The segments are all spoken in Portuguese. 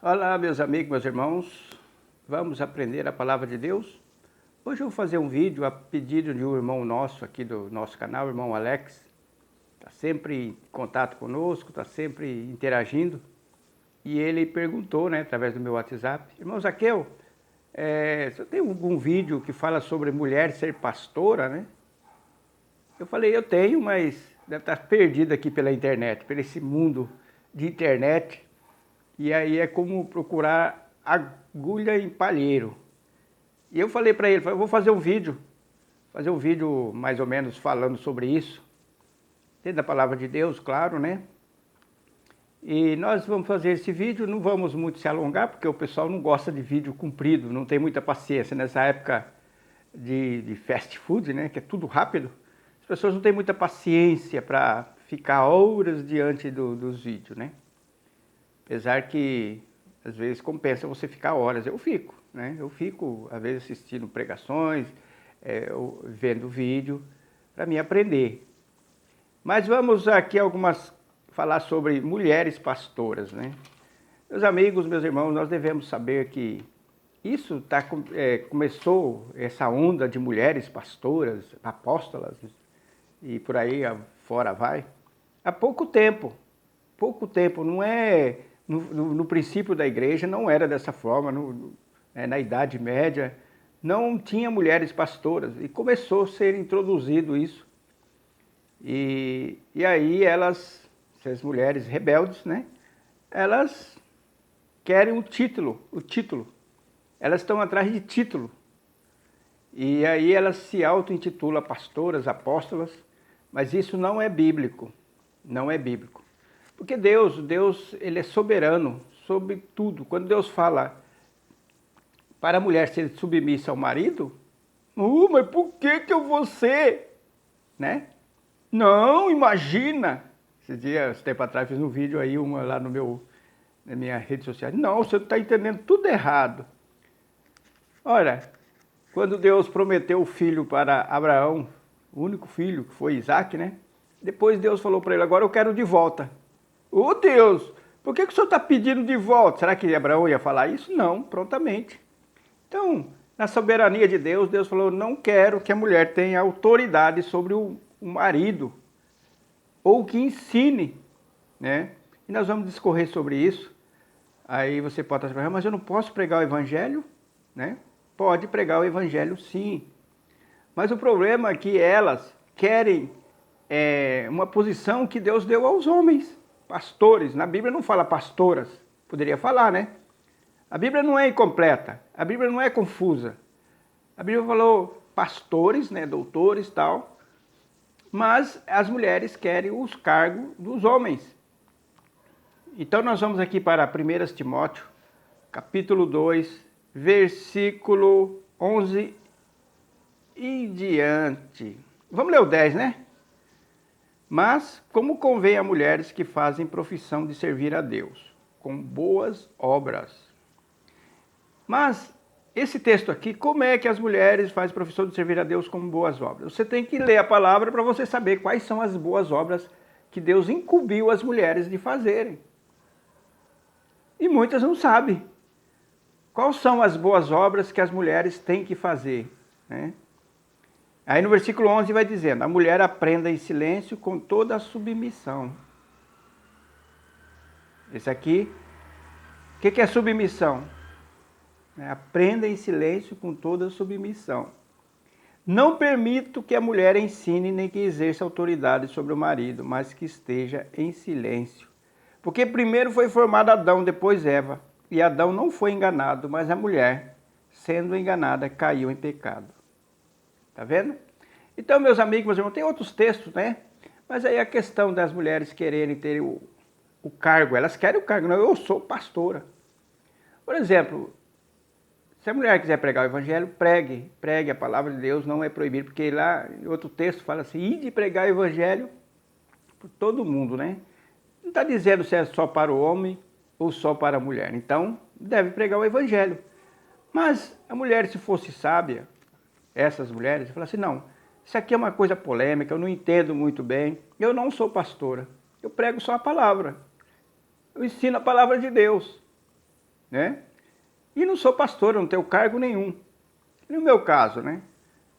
Olá, meus amigos, meus irmãos. Vamos aprender a palavra de Deus? Hoje eu vou fazer um vídeo a pedido de um irmão nosso aqui do nosso canal, o irmão Alex. Está sempre em contato conosco, está sempre interagindo. E ele perguntou, né, através do meu WhatsApp: irmão Zaqueu, você tem algum vídeo que fala sobre mulher ser pastora, né? Eu falei, eu tenho, mas deve estar perdido aqui pela internet, por esse mundo de internet. E aí é como procurar agulha em palheiro. E eu falei para ele, eu vou fazer um vídeo mais ou menos falando sobre isso. Dentro da palavra de Deus, claro, né? E nós vamos fazer esse vídeo, não vamos muito se alongar, porque o pessoal não gosta de vídeo comprido, não tem muita paciência nessa época de fast food, né? Que é tudo rápido. As pessoas não têm muita paciência para ficar horas diante dos vídeos, né? Apesar que às vezes compensa você ficar horas, eu fico, né? Eu fico às vezes assistindo pregações, vendo vídeo para me aprender. Mas vamos aqui falar sobre mulheres pastoras, né? Meus amigos, meus irmãos, nós devemos saber que isso começou, essa onda de mulheres pastoras, apóstolas e por aí fora vai, há pouco tempo. Pouco tempo, não é... No princípio da igreja não era dessa forma, na Idade Média não tinha mulheres pastoras e começou a ser introduzido isso. E aí essas mulheres rebeldes, né? Elas querem o título. Elas estão atrás de título. E aí elas se auto-intitulam pastoras, apóstolas, mas isso não é bíblico, não é bíblico. Porque Deus, ele é soberano sobre tudo. Quando Deus fala para a mulher ser submissa ao marido, mas por que eu vou ser? Né? Não, imagina! Esse tempo atrás, fiz um vídeo aí, uma lá na minha rede social. Não, você está entendendo tudo errado. Olha, quando Deus prometeu o filho para Abraão, o único filho, que foi Isaac, né? Depois Deus falou para ele, agora eu quero de volta. Ô Deus, por que o senhor está pedindo de volta? Será que Abraão ia falar isso? Não, prontamente. Então, na soberania de Deus, Deus falou, não quero que a mulher tenha autoridade sobre o marido, ou que ensine, né? E nós vamos discorrer sobre isso. Aí você pode estar falando, mas eu não posso pregar o evangelho? Né? Pode pregar o evangelho sim. Mas o problema é que elas querem uma posição que Deus deu aos homens. Pastores, na Bíblia não fala pastoras, poderia falar, né? A Bíblia não é incompleta, a Bíblia não é confusa. A Bíblia falou pastores, né, doutores e tal, mas as mulheres querem os cargos dos homens. Então nós vamos aqui para 1 Timóteo, capítulo 2, versículo 11 e diante. Vamos ler o 10, né? Mas, como convém a mulheres que fazem profissão de servir a Deus, com boas obras. Mas, esse texto aqui, como é que as mulheres fazem profissão de servir a Deus com boas obras? Você tem que ler a palavra para você saber quais são as boas obras que Deus incumbiu as mulheres de fazerem. E muitas não sabem. Quais são as boas obras que as mulheres têm que fazer, né? Aí no versículo 11 vai dizendo, a mulher aprenda em silêncio com toda a submissão. Esse aqui, o que é submissão? Aprenda em silêncio com toda a submissão. Não permito que a mulher ensine nem que exerça autoridade sobre o marido, mas que esteja em silêncio. Porque primeiro foi formado Adão, depois Eva. E Adão não foi enganado, mas a mulher, sendo enganada, caiu em pecado. Tá vendo? Então, meus amigos, meus irmãos, tem outros textos, né? Mas aí a questão das mulheres quererem ter o cargo, elas querem o cargo, não, eu sou pastora. Por exemplo, se a mulher quiser pregar o evangelho, pregue a palavra de Deus, não é proibido, porque lá em outro texto fala assim, ide pregar o evangelho por todo mundo, né? Não está dizendo se é só para o homem ou só para a mulher, então deve pregar o evangelho. Mas a mulher, se fosse sábia, essas mulheres, falam assim, não, isso aqui é uma coisa polêmica, eu não entendo muito bem, eu não sou pastora, eu prego só a palavra, eu ensino a palavra de Deus. né? E não sou pastor, eu não tenho cargo nenhum. No meu caso, né?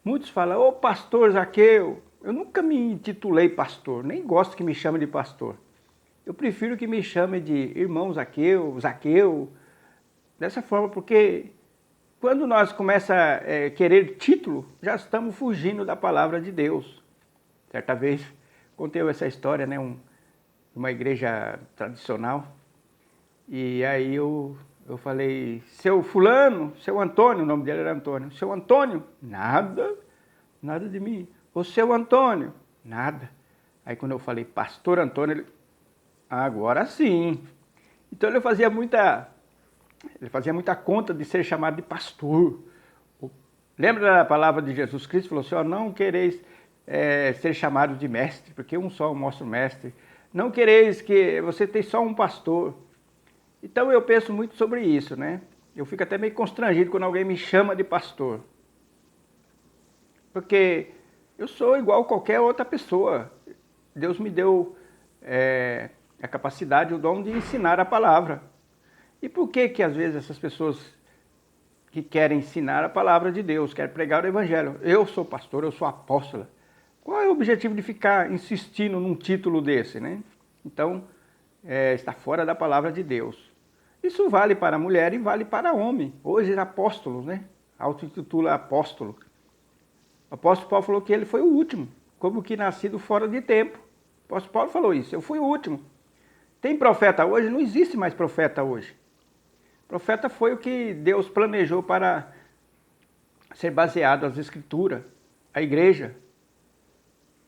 Muitos falam, ô pastor Zaqueu. Eu nunca me intitulei pastor, nem gosto que me chame de pastor. Eu prefiro que me chame de irmão Zaqueu, Zaqueu, dessa forma, porque quando nós começamos a querer título, já estamos fugindo da palavra de Deus. Certa vez, contei essa história, né? Uma igreja tradicional, e aí eu falei, seu fulano, seu Antônio, o nome dele era Antônio, seu Antônio, nada de mim. O seu Antônio, nada. Aí quando eu falei pastor Antônio, ele, agora sim. Então ele fazia muita conta de ser chamado de pastor. Lembra da palavra de Jesus Cristo? Falou assim, ó, não quereis ser chamado de mestre, porque um só mostra o mestre. Não quereis que você tenha só um pastor. Então eu penso muito sobre isso, né? Eu fico até meio constrangido quando alguém me chama de pastor. Porque eu sou igual a qualquer outra pessoa. Deus me deu a capacidade, o dom de ensinar a palavra. E por que às vezes essas pessoas que querem ensinar a palavra de Deus, querem pregar o evangelho, eu sou pastor, eu sou apóstola. Qual é o objetivo de ficar insistindo num título desse, né? Então, está fora da palavra de Deus. Isso vale para a mulher e vale para homem. Hoje, apóstolos, né? Auto-intitula apóstolo. O apóstolo Paulo falou que ele foi o último, como que nascido fora de tempo. O apóstolo Paulo falou isso, eu fui o último. Tem profeta hoje? Não existe mais profeta hoje. Profeta foi o que Deus planejou para ser baseado nas escrituras, a igreja.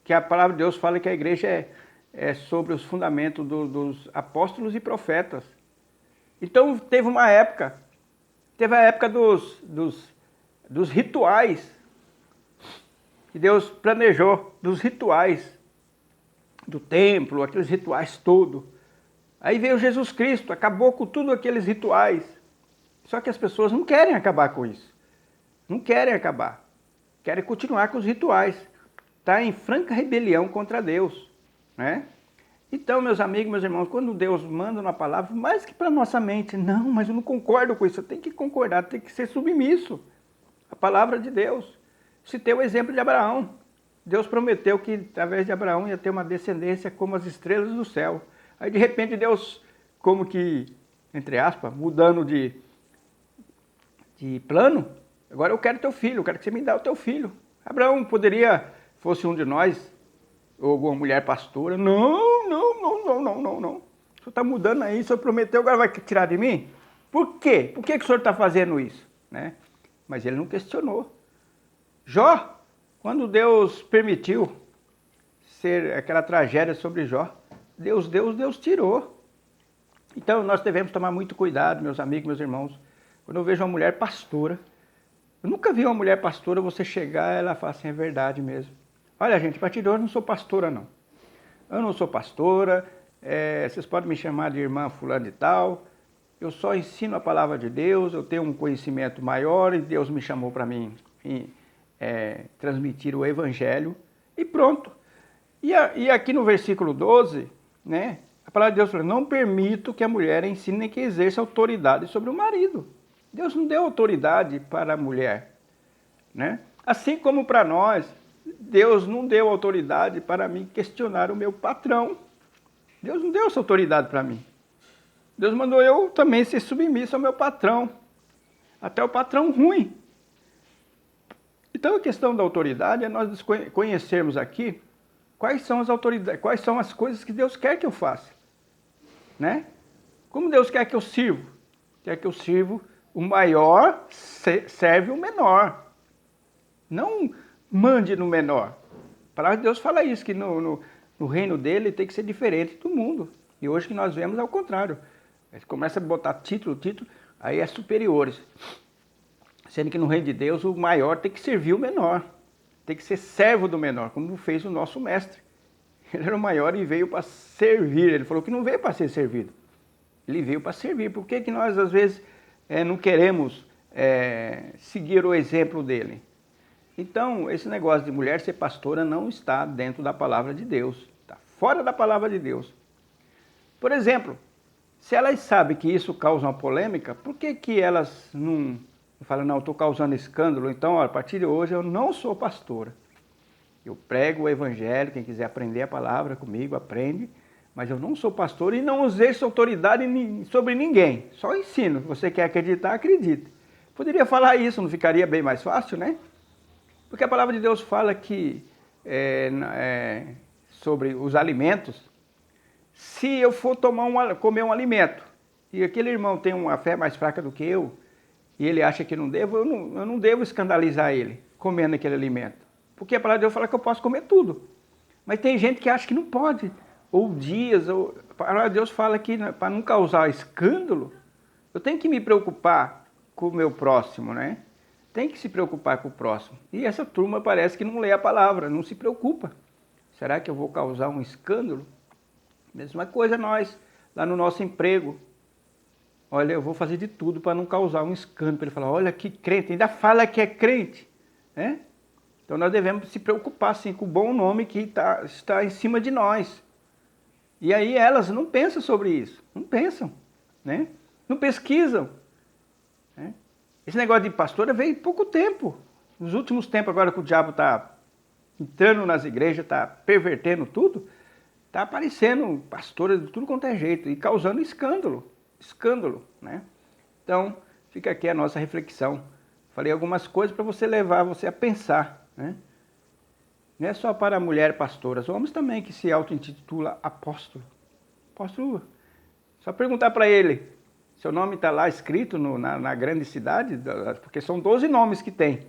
Que a palavra de Deus fala que a igreja é sobre os fundamentos dos apóstolos e profetas. Então teve a época dos rituais, que Deus planejou, dos rituais do templo, aqueles rituais todos. Aí veio Jesus Cristo, acabou com tudo aqueles rituais. Só que as pessoas não querem acabar com isso. Não querem acabar. Querem continuar com os rituais. Está em franca rebelião contra Deus, né? Então, meus amigos, meus irmãos, quando Deus manda uma palavra, mais que para nossa mente, não, mas eu não concordo com isso, eu tenho que concordar, tem que ser submisso à palavra de Deus. Citei o exemplo de Abraão. Deus prometeu que, através de Abraão, ia ter uma descendência como as estrelas do céu. Aí, de repente, Deus, como que, entre aspas, mudando de plano, agora eu quero teu filho, eu quero que você me dê o teu filho. Abraão poderia, fosse um de nós, ou alguma mulher pastora, não. O senhor está mudando aí, o senhor prometeu, agora vai tirar de mim? Por quê? Por que o senhor está fazendo isso? Né? Mas ele não questionou. Jó, quando Deus permitiu ser aquela tragédia sobre Jó, Deus tirou. Então nós devemos tomar muito cuidado, meus amigos, meus irmãos. Quando eu vejo uma mulher pastora, eu nunca vi uma mulher pastora, você chegar e ela falar assim, é verdade mesmo. Olha, gente, a partir de hoje eu não sou pastora, não. Eu não sou pastora, vocês podem me chamar de irmã fulano de tal. Eu só ensino a palavra de Deus, eu tenho um conhecimento maior e Deus me chamou para mim transmitir o evangelho e pronto. E aqui no versículo 12, né, a palavra de Deus fala, não permito que a mulher ensine nem que exerça autoridade sobre o marido. Deus não deu autoridade para a mulher, né? Assim como para nós, Deus não deu autoridade para mim questionar o meu patrão. Deus não deu essa autoridade para mim. Deus mandou eu também ser submisso ao meu patrão, até o patrão ruim. Então a questão da autoridade é nós conhecermos aqui quais são as autoridades, quais são as coisas que Deus quer que eu faça, né? Como Deus quer que eu sirvo? Quer que eu sirvo o maior, serve o menor. Não mande no menor. A palavra de Deus fala isso, que no reino dele tem que ser diferente do mundo. E hoje que nós vemos é o contrário. Começa a botar título, aí é superiores. Sendo que no reino de Deus o maior tem que servir o menor. Tem que ser servo do menor, como fez o nosso mestre. Ele era o maior e veio para servir. Ele falou que não veio para ser servido. Ele veio para servir. Por que nós às vezes não queremos seguir o exemplo dele? Então, esse negócio de mulher ser pastora não está dentro da palavra de Deus. Está fora da palavra de Deus. Por exemplo, Se elas sabem que isso causa uma polêmica, por que que elas não falam, não, estou causando escândalo, então, ó, a partir de hoje eu não sou pastora. Eu prego o evangelho, quem quiser aprender a palavra comigo, aprende, mas eu não sou pastor e não exerço autoridade sobre ninguém, só ensino. Se você quer acreditar, acredite. Poderia falar isso, não ficaria bem mais fácil, né? Porque a palavra de Deus fala que sobre os alimentos, se eu for comer um alimento e aquele irmão tem uma fé mais fraca do que eu e ele acha que não devo, eu não devo escandalizar ele comendo aquele alimento. Porque a palavra de Deus fala que eu posso comer tudo. Mas tem gente que acha que não pode. Ou dias, a palavra de Deus fala que para não causar escândalo, eu tenho que me preocupar com o meu próximo, né? Tem que se preocupar com o próximo. E essa turma parece que não lê a palavra, não se preocupa. Será que eu vou causar um escândalo? Mesma coisa nós, lá no nosso emprego. Olha, eu vou fazer de tudo para não causar um escândalo. Para ele falar, olha que crente, ainda fala que é crente, né? Então nós devemos se preocupar sim com o bom nome que está em cima de nós. E aí elas não pensam sobre isso, não pensam, né? Não pesquisam. Né? Esse negócio de pastora veio em pouco tempo. Nos últimos tempos, agora que o diabo está entrando nas igrejas, está pervertendo tudo, está aparecendo pastoras de tudo quanto é jeito e causando escândalo, né? Então, fica aqui a nossa reflexão. Falei algumas coisas para você levar você a pensar, né? Não é só para mulheres pastoras, homens também que se auto-intitula apóstolo. Apóstolo, só perguntar para ele, seu nome está lá escrito na grande cidade, porque são 12 nomes que tem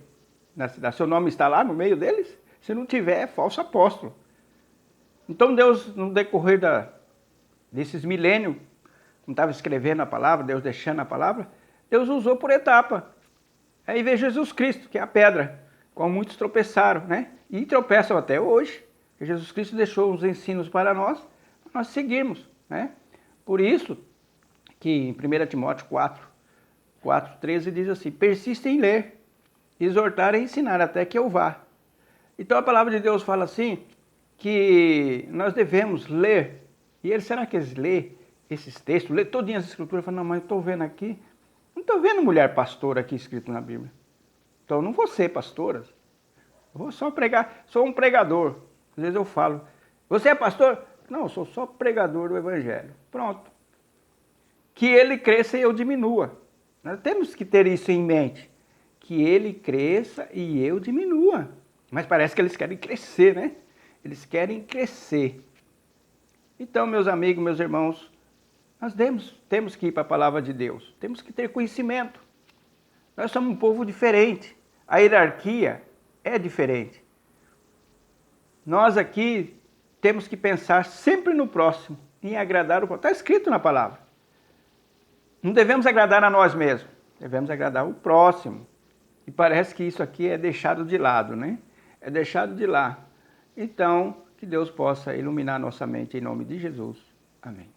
na cidade. Seu nome está lá no meio deles? Se não tiver, é falso apóstolo. Então Deus, no decorrer desses milênios, não estava escrevendo a palavra, Deus deixando a palavra, Deus usou por etapa. Aí veio Jesus Cristo, que é a pedra, como muitos tropeçaram, né? E tropeçam até hoje. Porque Jesus Cristo deixou os ensinos para nós seguirmos, né? Por isso que em 1 Timóteo 4:13 diz assim, persista em ler, exortar e ensinar até que eu vá. Então a palavra de Deus fala assim, que nós devemos ler. E ele, será que eles lê esses textos, lê todinha as escrituras? Fala, não, mas eu estou vendo aqui, não estou vendo mulher pastora aqui escrito na Bíblia. Então eu não vou ser pastora. Eu vou só pregar, sou um pregador. Às vezes eu falo, você é pastor? Não, eu sou só pregador do evangelho. Pronto. Que ele cresça e eu diminua. Nós temos que ter isso em mente. Que ele cresça e eu diminua. Mas parece que eles querem crescer, né? Eles querem crescer. Então, meus amigos, meus irmãos, nós temos que ir para a palavra de Deus. Temos que ter conhecimento. Nós somos um povo diferente. A hierarquia é diferente. Nós aqui temos que pensar sempre no próximo, em agradar o próximo. Está escrito na palavra. Não devemos agradar a nós mesmos, devemos agradar o próximo. E parece que isso aqui é deixado de lado, né? É deixado de lá. Então, que Deus possa iluminar nossa mente em nome de Jesus. Amém.